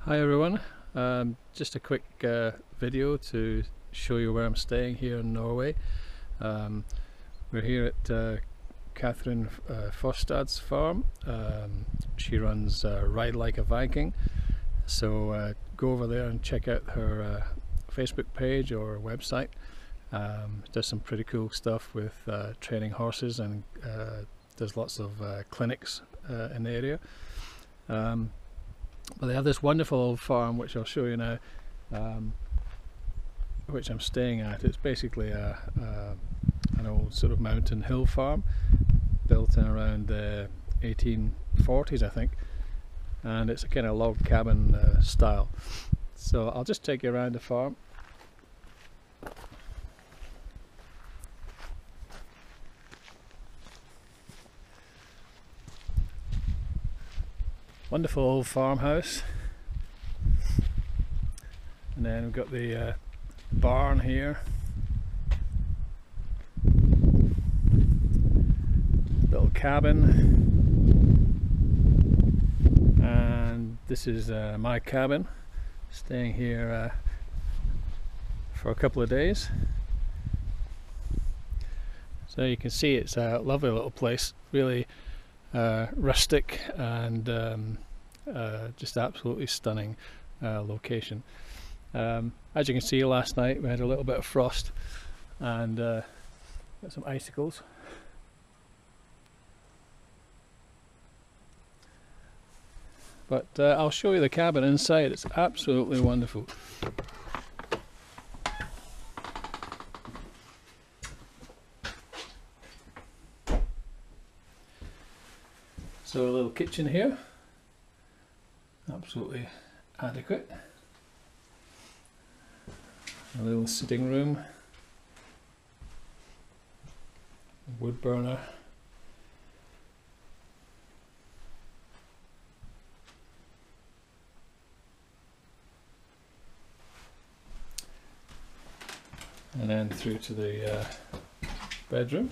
Hi everyone, just a quick video to show you where I'm staying here in Norway. We're here at Catherine Fostad's farm. She runs Ride Like a Viking, so go over there and check out her Facebook page or website. Does some pretty cool stuff with training horses, and does lots of clinics in the area. But they have this wonderful old farm which I'll show you now, which I'm staying at. It's basically an old sort of mountain hill farm built in around the 1840s, I think, and it's a kind of log cabin style. So I'll just take you around the farm. Wonderful old farmhouse, and then we've got the barn here, little cabin, and this is my cabin, staying here for a couple of days. So you can see it's a lovely little place, really rustic and just absolutely stunning location. As you can see, last night we had a little bit of frost and got some icicles. But I'll show you the cabin inside. It's absolutely wonderful. So a little kitchen here, absolutely adequate. A little sitting room, wood burner, and then through to the bedroom.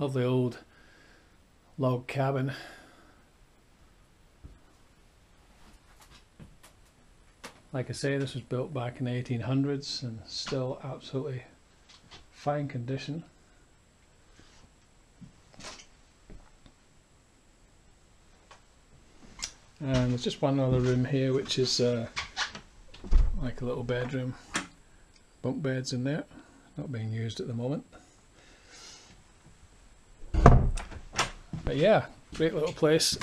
Lovely old log cabin. Like I say, this was built back in the 1800s and still absolutely fine condition. And there's just one other room here which is like a little bedroom. Bunk beds in there, not being used at the moment. But yeah, great little place.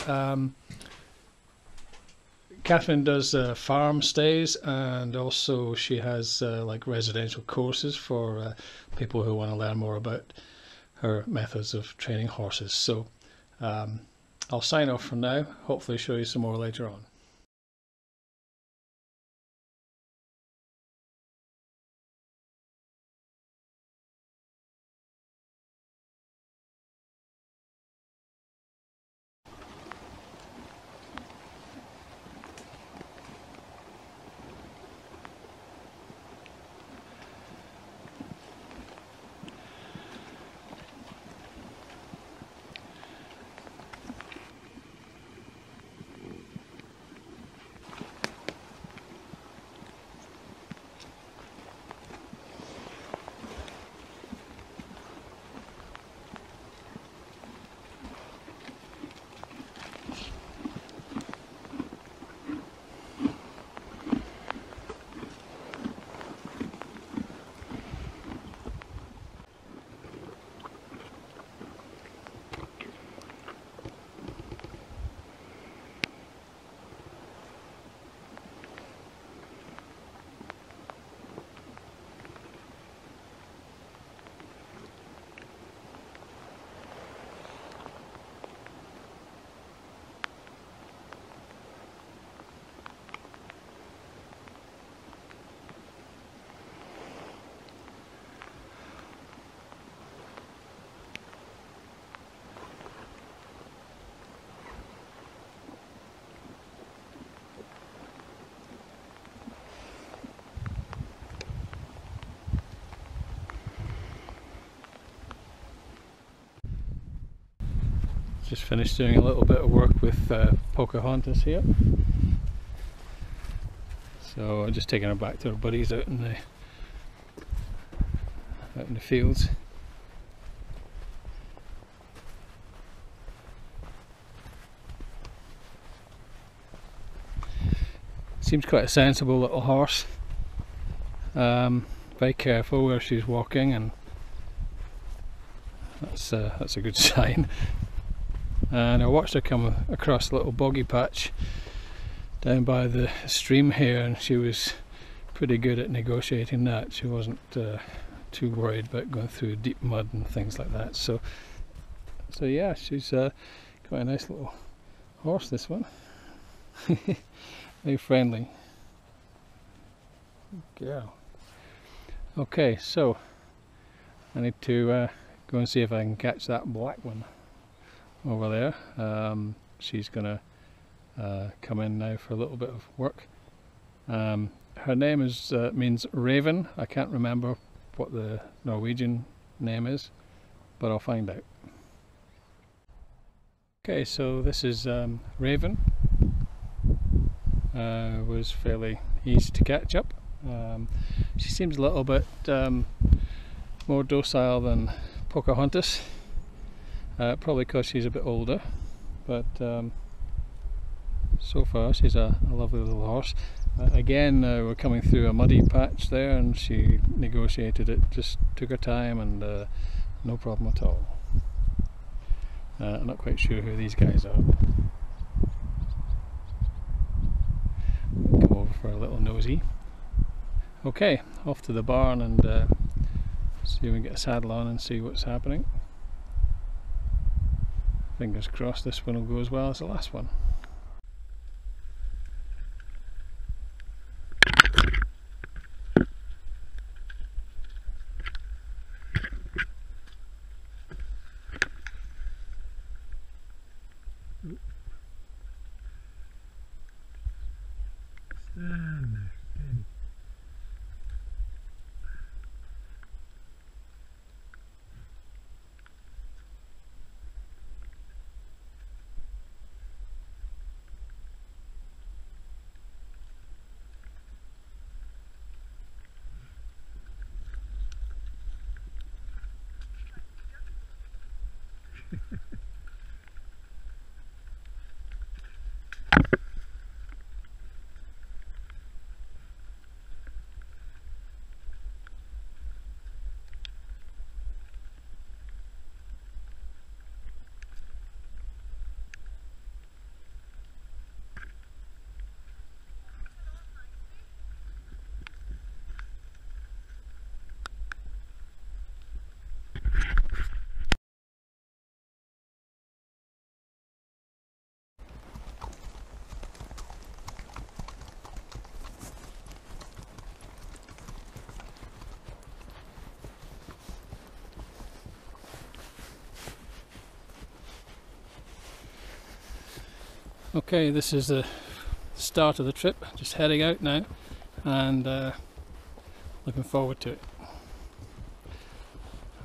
Catherine does farm stays, and also she has like residential courses for people who want to learn more about her methods of training horses. So I'll sign off for now, hopefully show you some more later on. Just finished doing a little bit of work with Pocahontas here. So I'm just taking her back to her buddies out in the fields. Seems quite a sensible little horse. Very careful where she's walking, and that's a good sign. And I watched her come across a little boggy patch down by the stream here, and she was pretty good at negotiating that. She wasn't too worried about going through deep mud and things like that. So yeah, she's quite a nice little horse, this one. Very friendly. Good girl. Okay, so I need to go and see if I can catch that black one over there. She's gonna come in now for a little bit of work. Her name is means raven. I can't remember what the Norwegian name is, but I'll find out. Okay, so this is Raven. Was fairly easy to catch up. She seems a little bit more docile than Pocahontas, probably because she's a bit older, but so far she's a lovely little horse. Again, we're coming through a muddy patch there, and she negotiated it, just took her time, and no problem at all. I'm not quite sure who these guys are. Come over for a little nosy. Okay, off to the barn and see if we can get a saddle on and see what's happening. Fingers crossed this one will go as well as the last one. Stand there, steady. Okay, this is the start of the trip, just heading out now, and looking forward to it.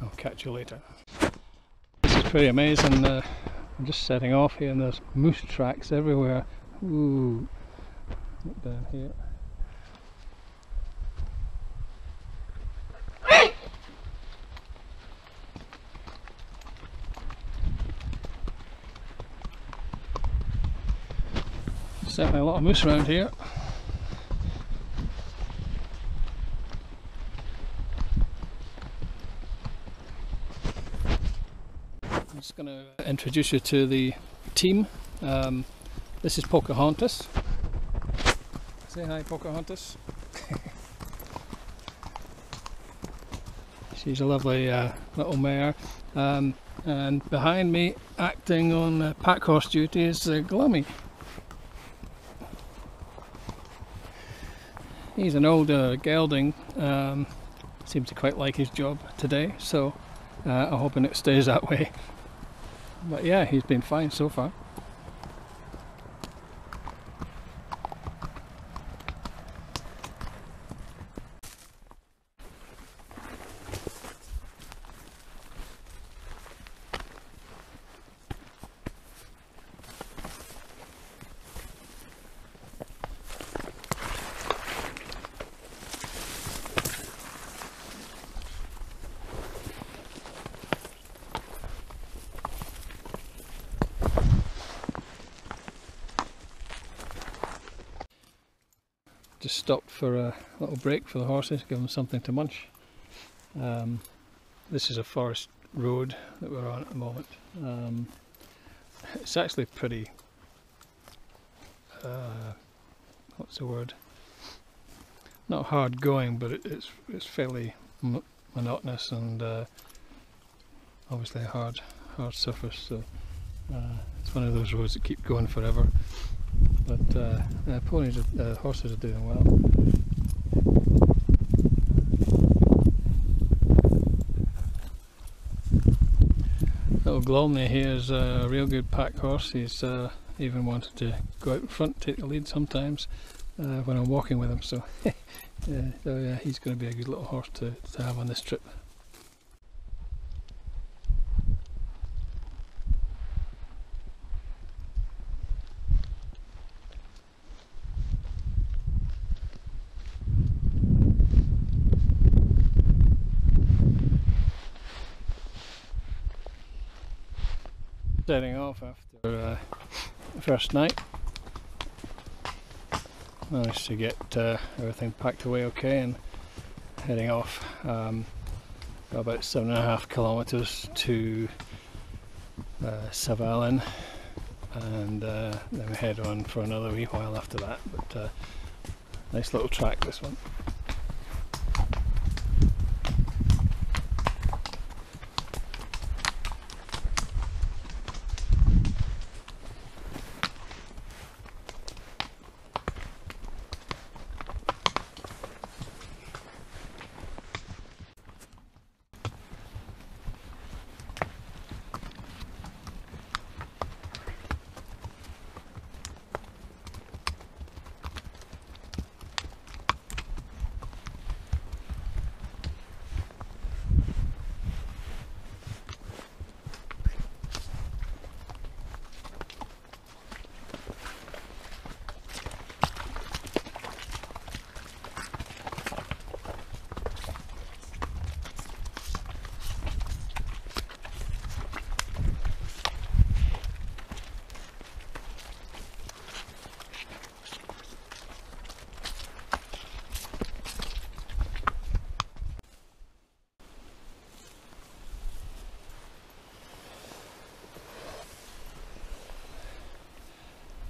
I'll catch you later. This is pretty amazing. I'm just setting off here and there's moose tracks everywhere. Ooh, look down here. Certainly a lot of moose around here. I'm just going to introduce you to the team. This is Pocahontas. Say hi, Pocahontas. She's a lovely little mare. And behind me, acting on Packhorse duty, is Glummy. He's an older gelding, seems to quite like his job today, so I'm hoping it stays that way. But yeah, he's been fine so far. just stopped for a little break for the horses, give them something to munch. This is a forest road that we're on at the moment. It's actually pretty, what's the word? Not hard going, but it's fairly monotonous and obviously a hard surface. So it's one of those roads that keep going forever. But horses are doing well. Little Glomley here is a real good pack horse. He's even wanted to go out in front, take the lead sometimes when I'm walking with him. So, yeah, he's going to be a good little horse to have on this trip. Setting off after the first night. Managed to get everything packed away okay and heading off. Got about 7.5 kilometers to Highland, and then we head on for another wee while after that. But nice little track, this one.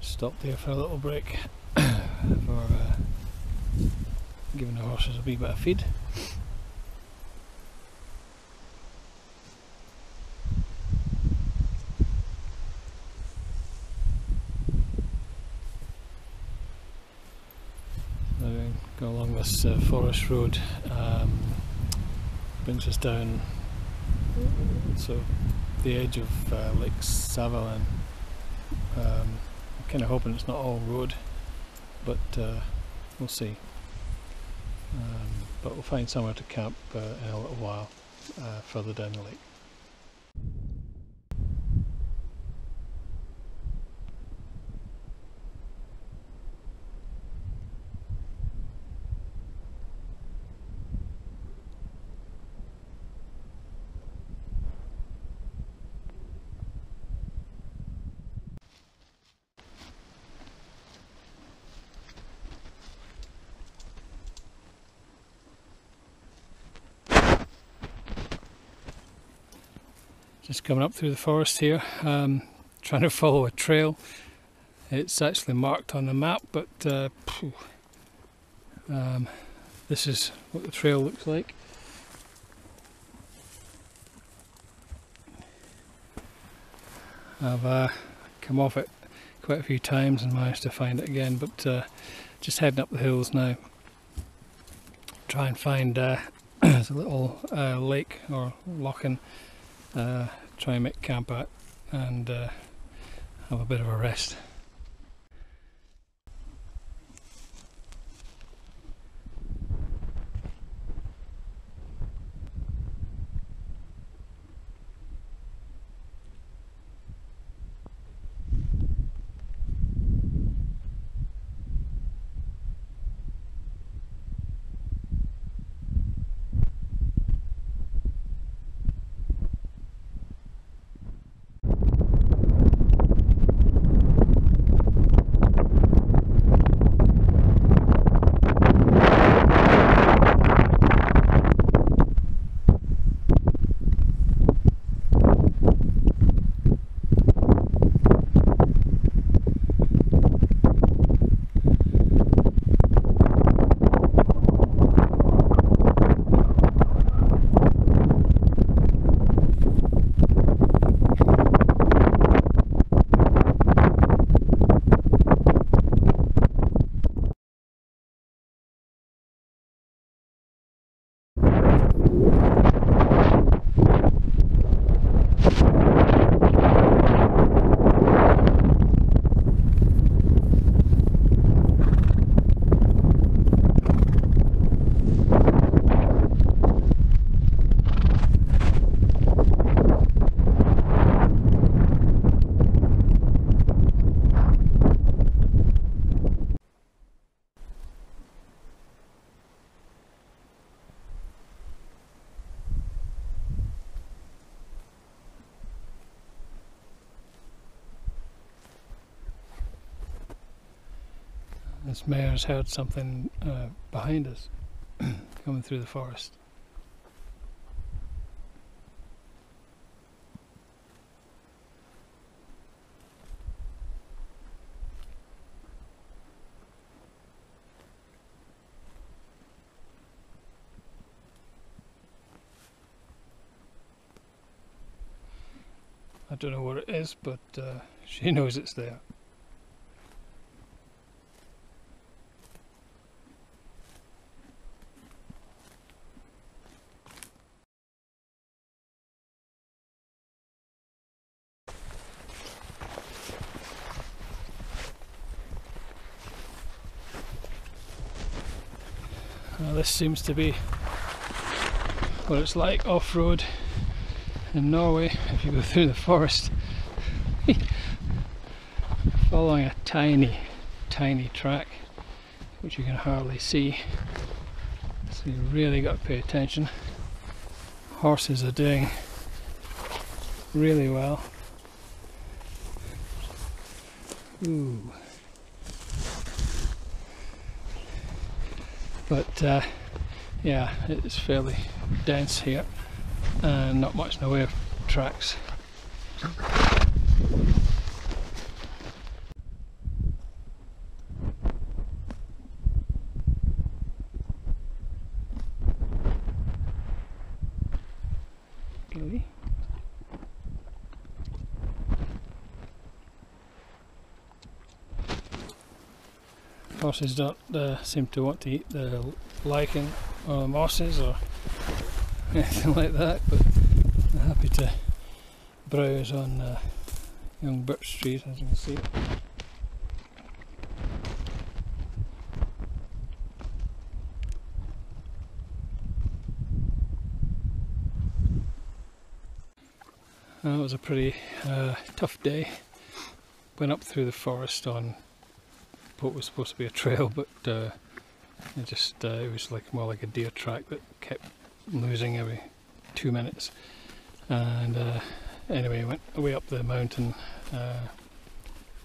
Stopped there for a little break for giving the horses a wee bit of feed. Go along this forest road, brings us down so the edge of Lake Savalin. Kind of hoping it's not all road, but we'll see. But we'll find somewhere to camp in a little while further down the lake. Just coming up through the forest here, trying to follow a trail. It's actually marked on the map, but this is what the trail looks like. I've come off it quite a few times and managed to find it again, but just heading up the hills now. Try and find there's a little lake or lochen. Try and make camp at and have a bit of a rest. This mare's heard something behind us coming through the forest. I don't know what it is, but she knows it's there. This seems to be what it's like off-road in Norway if you go through the forest. Following a tiny track which you can hardly see, so you really got to pay attention. Horses are doing really well. Ooh. But yeah, it's fairly dense here and not much in the way of tracks. Really? Horses don't seem to want to eat the lichen or the mosses or anything like that, but they're happy to browse on young birch trees, as you can see. It was a pretty tough day. Went up through the forest on what was supposed to be a trail, but it was like more like a deer track that kept losing every 2 minutes. And anyway, went way up the mountain,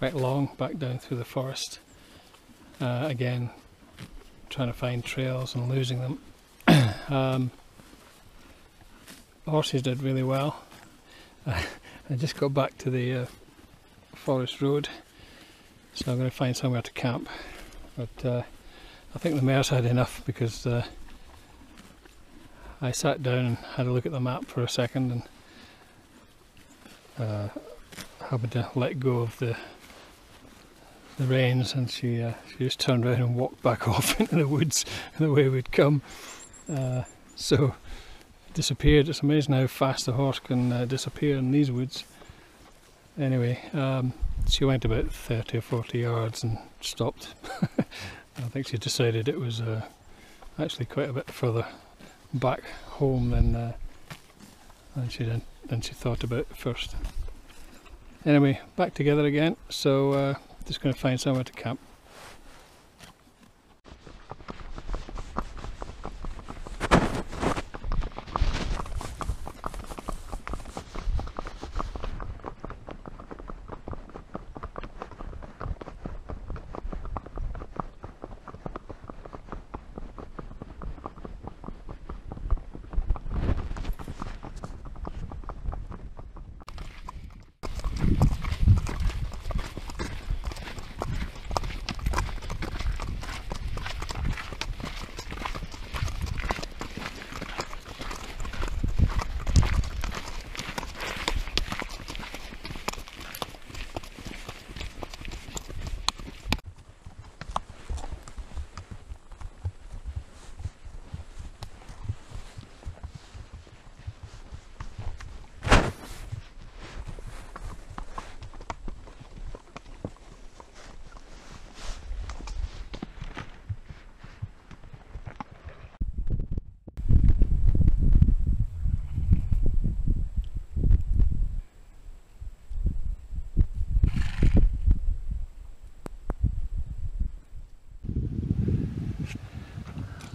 right along, back down through the forest. Again, trying to find trails and losing them. The horses did really well. I just got back to the forest road, so I'm going to find somewhere to camp. But I think the mare's had enough, because I sat down and had a look at the map for a second and happened to let go of the reins, and she just turned around and walked back off into the woods the way we'd come. So disappeared. It's amazing how fast a horse can disappear in these woods. Anyway, she went about 30 or 40 yards and stopped. I think she decided it was actually quite a bit further back home than she thought about first. Anyway, back together again, so just going to find somewhere to camp.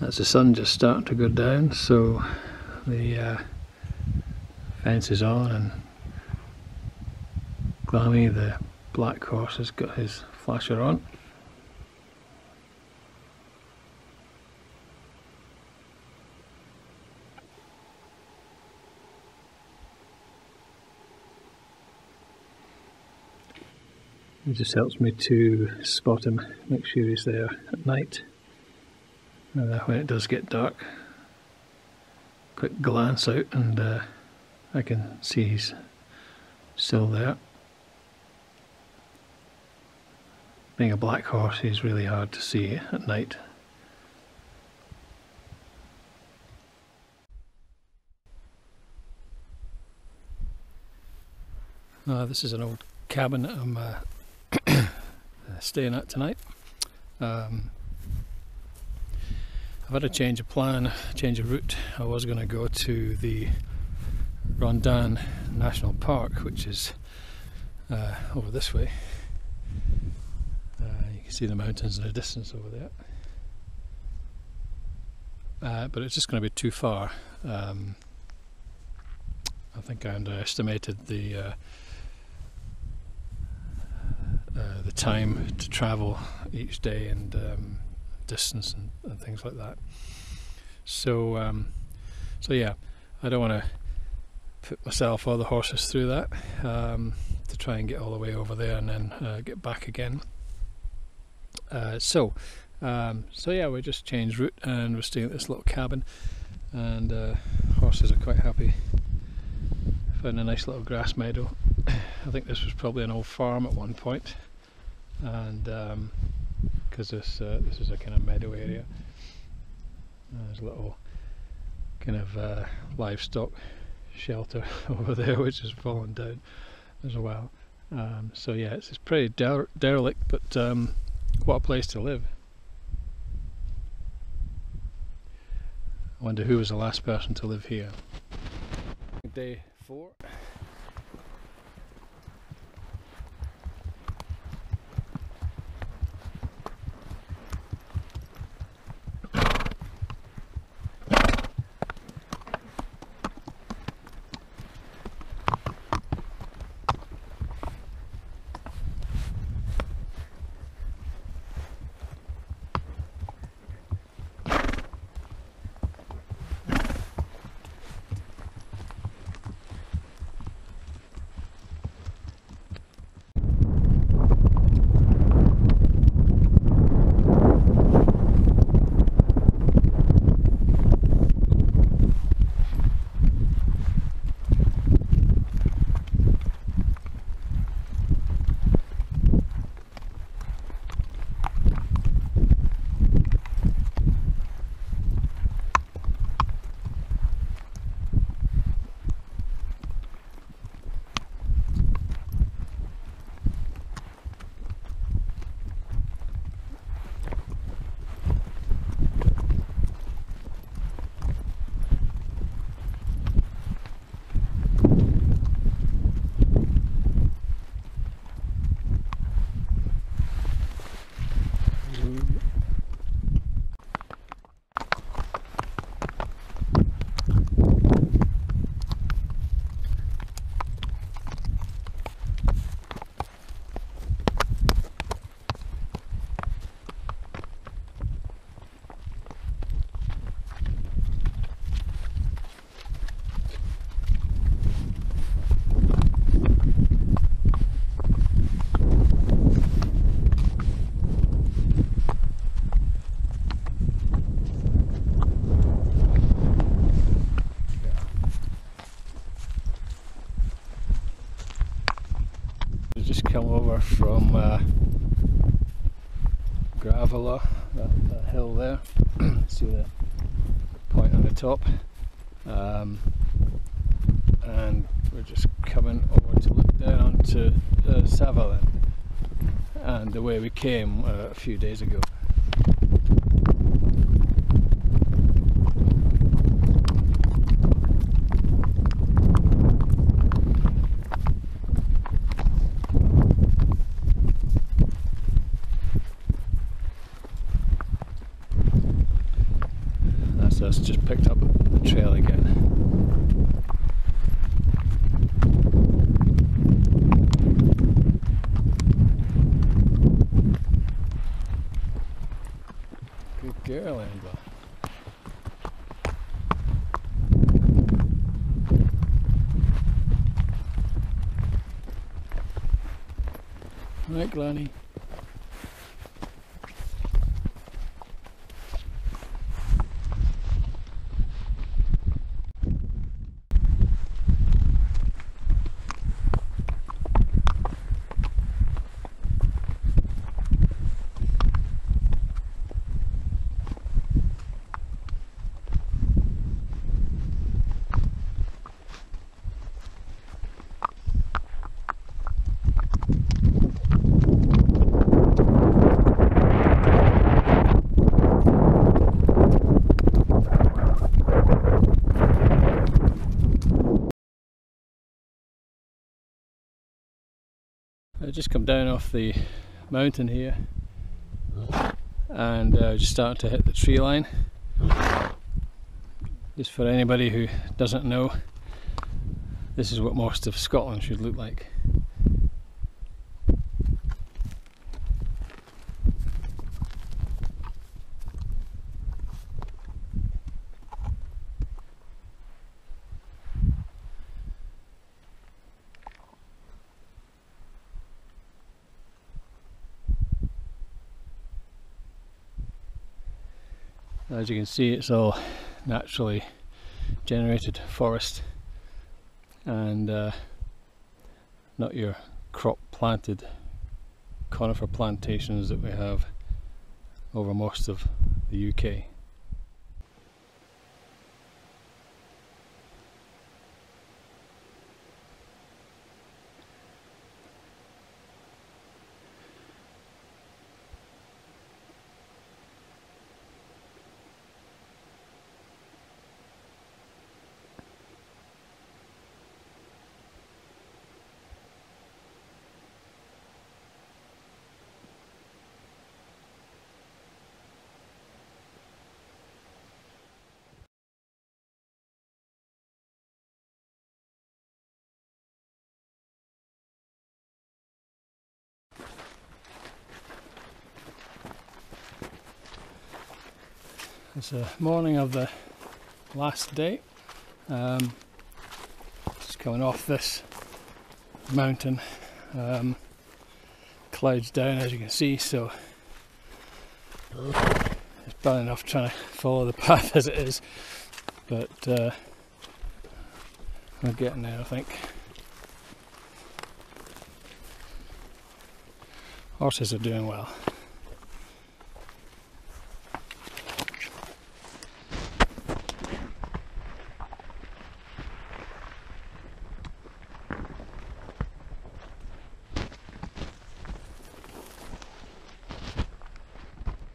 That's the sun just starting to go down, so the fence is on, and Glammy, the black horse, has got his flasher on. It just helps me to spot him, make sure he's there at night. When it does get dark, quick glance out and I can see he's still there. Being a black horse, he's really hard to see at night. This is an old cabin that I'm staying at tonight. I've had a change of plan, change of route. I was going to go to the Rondane National Park, which is over this way. You can see the mountains in the distance over there. But it's just going to be too far. I think I underestimated the time to travel each day and distance and things like that. So yeah, I don't want to put myself or the horses through that to try and get all the way over there and then get back again. So yeah, we just changed route and we're staying at this little cabin, and horses are quite happy. Found a nice little grass meadow. I think this was probably an old farm at one point, and because this is a kind of meadow area. There's a little kind of livestock shelter over there which has fallen down as well. So yeah, it's pretty derelict, but what a place to live. I wonder who was the last person to live here. Day 4. Just come over from Gravela, that hill there. See the point on the top, and we're just coming over to look down to Savalan and the way we came a few days ago. So it's just picked up the trail again. Right, Granny. I just come down off the mountain here and just starting to hit the tree line. Just for anybody who doesn't know, this is what most of Scotland should look like. As you can see, it's all naturally generated forest and not your crop planted conifer plantations that we have over most of the UK. It's the morning of the last day. Just coming off this mountain. Clouds down, as you can see, so it's bad enough trying to follow the path as it is, but we're getting there, I think. Horses are doing well.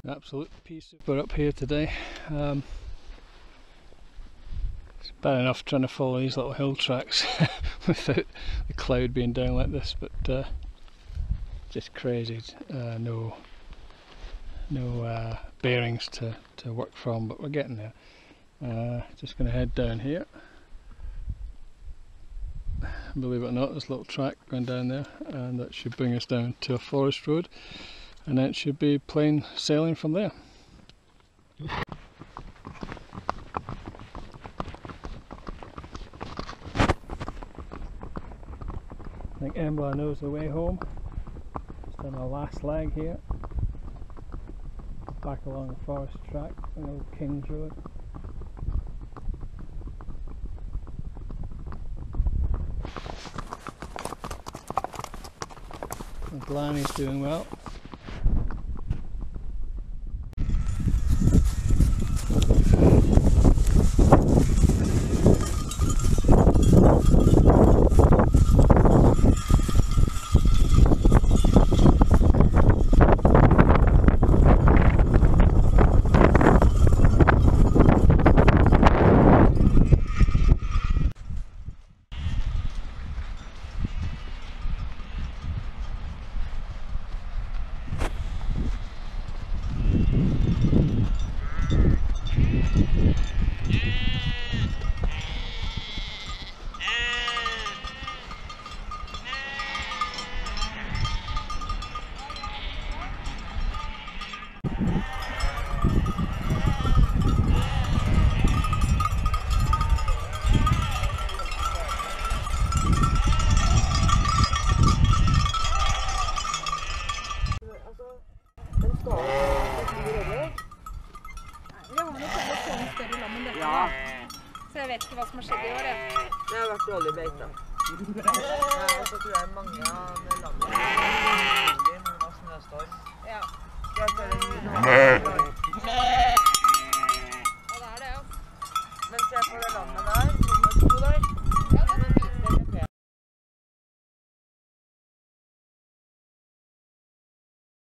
Absolute piece of we're up here today. It's bad enough trying to follow these little hill tracks without the cloud being down like this, but just crazy. No bearings to work from, but we're getting there. Just going to head down here. Believe it or not, there's a little track going down there, and that should bring us down to a forest road. And then it should be plain sailing from there. I think Embla knows the way home. Just on our last leg here. Back along the forest track, the old King's Road. And Blarney's doing well. vet ikke hva som har skjedd i år, jeg. Det har vært dårlig beita. Og så tror jeg mange av landene når det var snøstorm. Ja. Ja, det er det, ja. Men se på det landet der.